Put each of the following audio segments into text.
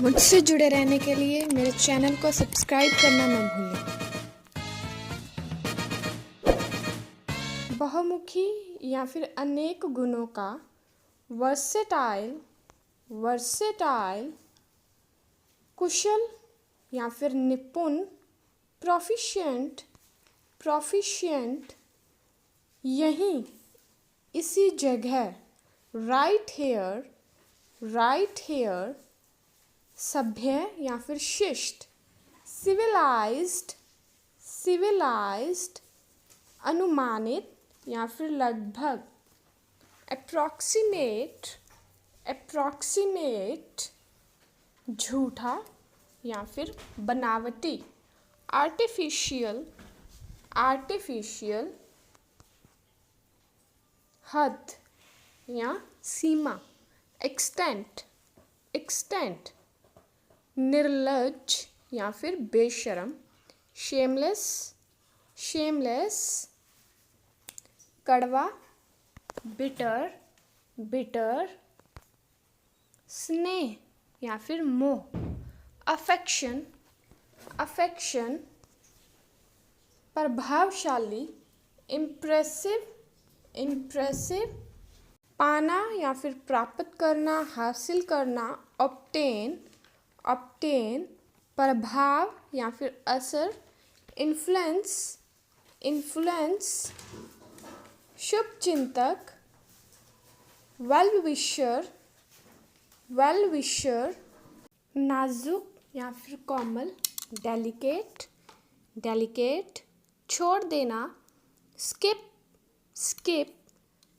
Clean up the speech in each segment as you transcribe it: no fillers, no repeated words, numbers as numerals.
मुझसे जुड़े रहने के लिए मेरे चैनल को सब्सक्राइब करना न भूलें। बहुमुखी या फिर अनेक गुणों का वर्सेटाइल कुशल या फिर निपुण, प्रोफिशिएंट, यहीं इसी जगह, राइट हेयर, सभ्य या फिर शिष्ट, सिविलाइज्ड, अनुमानित या फिर लगभग, अप्रॉक्सीमेट, झूठा या फिर बनावटी, आर्टिफिशियल, हद या सीमा, एक्सटेंट, निर्लज्ज या फिर बेशरम, शेमलेस, कड़वा, बिटर, स्नेह या फिर मोह, अफेक्शन, प्रभावशाली, इम्प्रेसिव, पाना या फिर प्राप्त करना, हासिल करना, ऑब्टेन, प्रभाव या फिर असर, इन्फ्लुएंस, शुभचिंतक, वेल विशर, नाजुक या फिर कोमल, डेलिकेट, छोड़ देना, स्किप,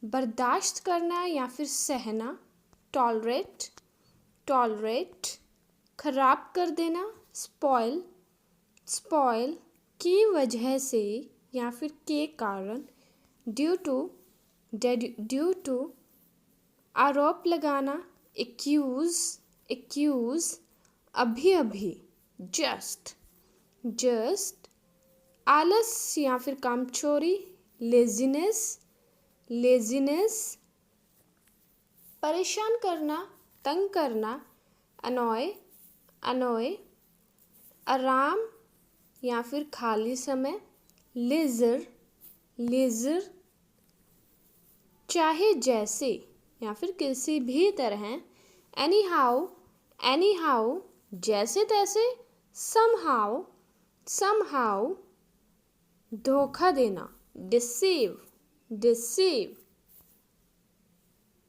बर्दाश्त करना या फिर सहना, टॉलरेट, खराब कर देना, स्पॉइल, की वजह से या फिर के कारण, ड्यू टू, आरोप लगाना, एक्यूज, अभी, जस्ट, आलस या फिर कामचोरी, लेजीनेस, परेशान करना, तंग करना, अनोय, आराम या फिर खाली समय, लेजर, चाहे जैसे या फिर किसी भी तरह, एनीहाउ, जैसे तैसे, समहाउ, धोखा देना, डिसीव,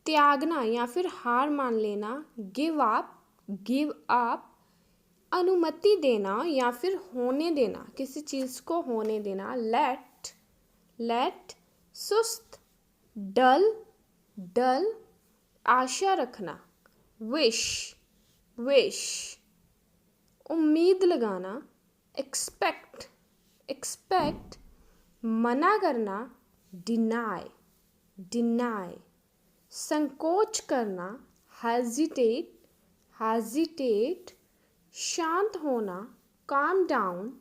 त्यागना या फिर हार मान लेना, गिव अप, अनुमति देना या फिर होने देना, किसी चीज़ को होने देना, लेट, सुस्त, डल, आशा रखना, विश, उम्मीद लगाना, एक्सपेक्ट, मना करना, डिनाई, संकोच करना, हेजिटेट, शांत होना, काम डाउन,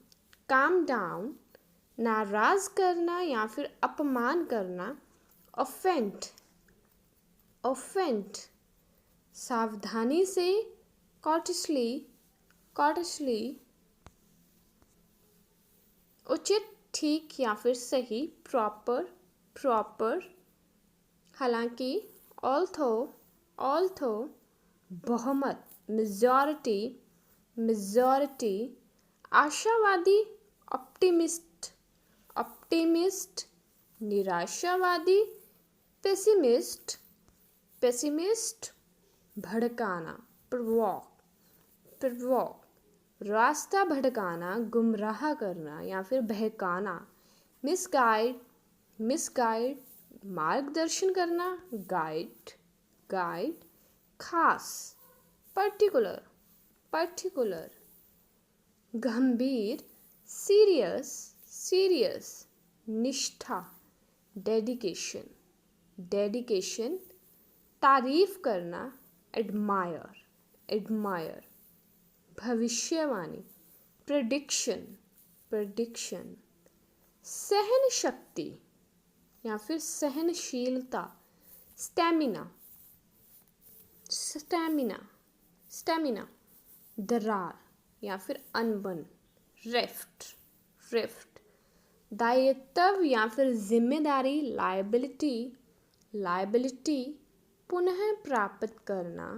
नाराज करना या फिर अपमान करना, ऑफेंड, सावधानी से, कॉर्टसली, उचित, ठीक या फिर सही, प्रॉपर, हालांकि, ऑल्थो, बहुमत, मेजॉरिटी, आशावादी, ऑप्टिमिस्ट, निराशावादी, पेसिमिस्ट, भड़काना, प्रवॉक, रास्ता भटकाना, गुमराह करना या फिर बहकाना, मिसगाइड, मार्गदर्शन करना, गाइड, खास, पर्टिकुलर, गंभीर, सीरियस, निष्ठा, डेडिकेशन, तारीफ करना, एडमायर, भविष्यवाणी, प्रेडिक्शन, सहन शक्ति या फिर सहनशीलता, स्टैमिना, दरार या फिर अनबन, रिफ्ट, रिफ्ट। दायित्व या फिर जिम्मेदारी, लायबिलिटी, लायबिलिटी। पुनः प्राप्त करना,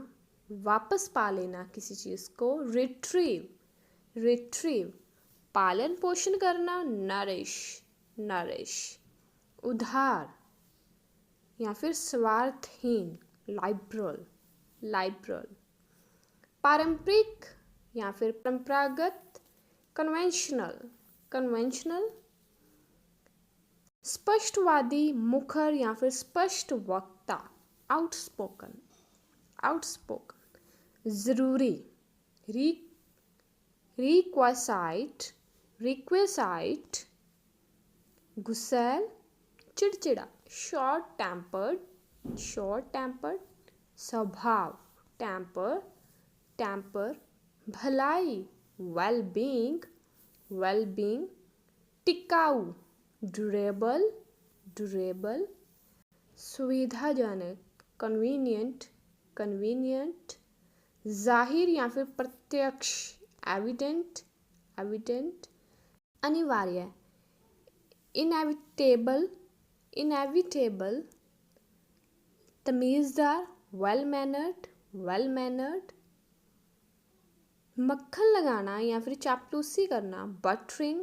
वापस पा लेना किसी चीज़ को, रिट्रीव, रिट्रीव। पालन पोषण करना, नरिश, नरिश। उधार या फिर स्वार्थहीन, लाइबरल, लाइबरल। पारंपरिक या फिर परंपरागत, कन्वेंशनल, कन्वेंशनल। स्पष्टवादी, मुखर या फिर स्पष्ट वक्ता, आउटस्पोकन, आउटस्पोकन। जरूरी, रिक्वेसाइट, रिक्वेसाइट। गुस्सैल, चिड़चिड़ा, शॉर्ट टेम्पर्ड, शॉर्ट टेम्पर्ड। स्वभाव, टेम्पर, टेम्पर। भलाई, वेल बीइंग, वेल बीइंग। टिकाऊ, ड्यूरेबल, ड्यूरेबल। सुविधाजनक, कन्वीनियंट, कन्वीनियंट। जाहिर या फिर प्रत्यक्ष, एविडेंट, एविडेंट। अनिवार्य, इनएविटेबल, इनएविटेबल। तमीज़दार, वेल मैनर्ड, वेल मैनर्ड। मक्खन लगाना या फिर चापलूसी करना, बटरिंग,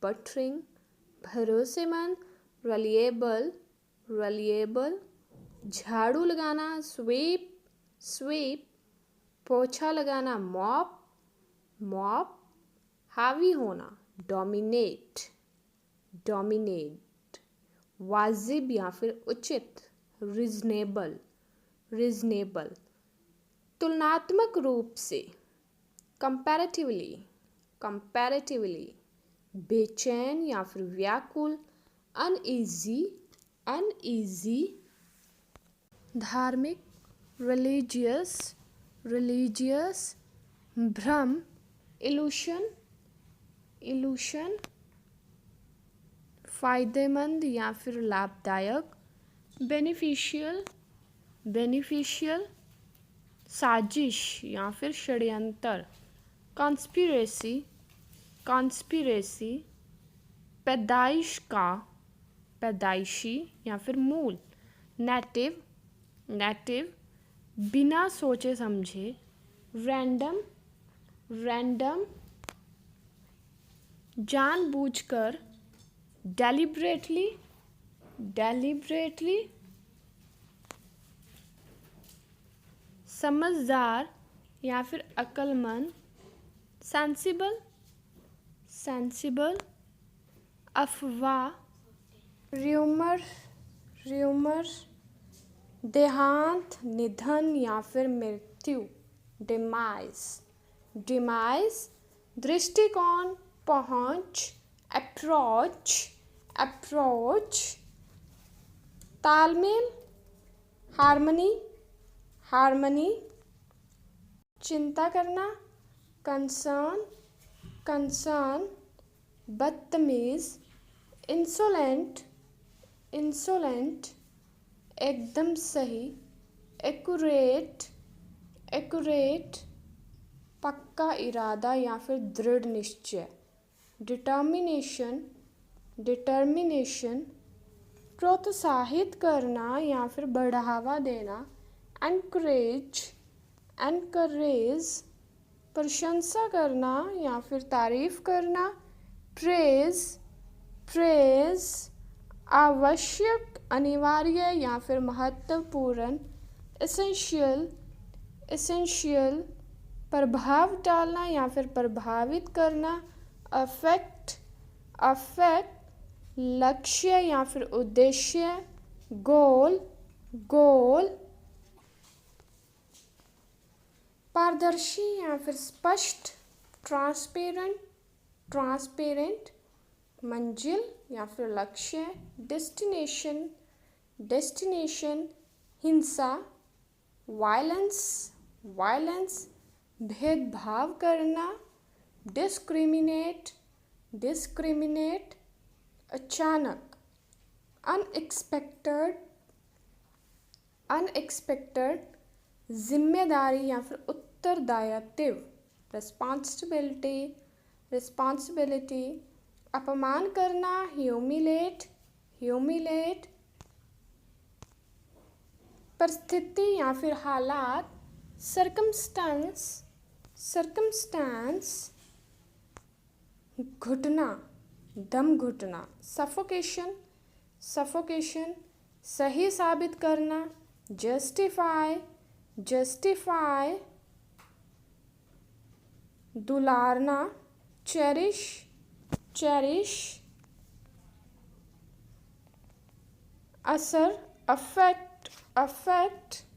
बटरिंग। भरोसेमंद, रिलायबल, रिलायबल। झाड़ू लगाना, स्वीप, स्वीप। पोछा लगाना, मॉप, मॉप। हावी होना, डोमिनेट, डोमिनेट। वाजिब या फिर उचित, रिजनेबल, रिजनेबल। तुलनात्मक रूप से, कंपैरेटिवली, कंपैरेटिवली। बेचैन या फिर व्याकुल, अनईजी, अनईजी। धार्मिक, रिलीजियस, रिलीजियस। भ्रम, इल्यूशन, इल्यूशन। फायदेमंद या फिर लाभदायक, बेनिफिशियल, बेनिफिशियल। साजिश या फिर षड्यंत्र, कॉन्स्पिरेसी, कॉन्स्पिरेसी। पैदाइश का, पैदाइशी या फिर मूल, नेटिव, नेटिव। बिना सोचे समझे, रैंडम, रैंडम। जानबूझकर, डेलिब्रेटली, डेलिब्रेटली। समझदार या फिर अक्लमंद, सेंसिबल, सेंसिबल। अफवाह, र्यूमर, र्यूमर। देहांत, निधन या फिर मृत्यु, डिमाइस, डिमाइस। दृष्टिकोण, पहुंच, अप्रोच, अप्रोच। तालमेल, हार्मनी, हार्मनी। चिंता करना, कंसर्न, कंसर्न। बदतमीज, इंसोलेंट, इंसोलेंट। एकदम सही, एक्यूरेट, एक्यूरेट। पक्का इरादा या फिर दृढ़ निश्चय, डिटर्मिनेशन, डिटर्मिनेशन। प्रोत्साहित करना या फिर बढ़ावा देना, एनकरेज, एनकरेज। प्रशंसा करना या फिर तारीफ करना, प्रेज, प्रेज। आवश्यक, अनिवार्य या फिर महत्वपूर्ण, एसेंशियल, एसेंशियल। प्रभाव डालना या फिर प्रभावित करना, अफेक्ट, अफेक्ट। लक्ष्य या फिर उद्देश्य, गोल, गोल। पारदर्शी या फिर स्पष्ट, ट्रांसपेरेंट, ट्रांसपेरेंट। मंजिल या फिर लक्ष्य, डेस्टिनेशन, डेस्टिनेशन। हिंसा, वायलेंस, वायलेंस। भेदभाव करना, डिस्क्रिमिनेट, डिस्क्रिमिनेट। अचानक, अनएक्सपेक्टेड, अनएक्सपेक्टेड। जिम्मेदारी या फिर उत्तरदायित्व, रिस्पॉन्सिबिलिटी, रिस्पॉन्सिबिलिटी। अपमान करना, ह्यूमिलेट, ह्यूमिलेट। परिस्थिति या फिर हालात, सर्कमस्टेंस, सर्कमस्टेंस। घुटना, दम घुटना, सफोकेशन, सफोकेशन। सही साबित करना, जस्टिफाई, जस्टिफाई। दुलारना, चेरिश, चेरिश। असर, अफेक्ट, अफेक्ट।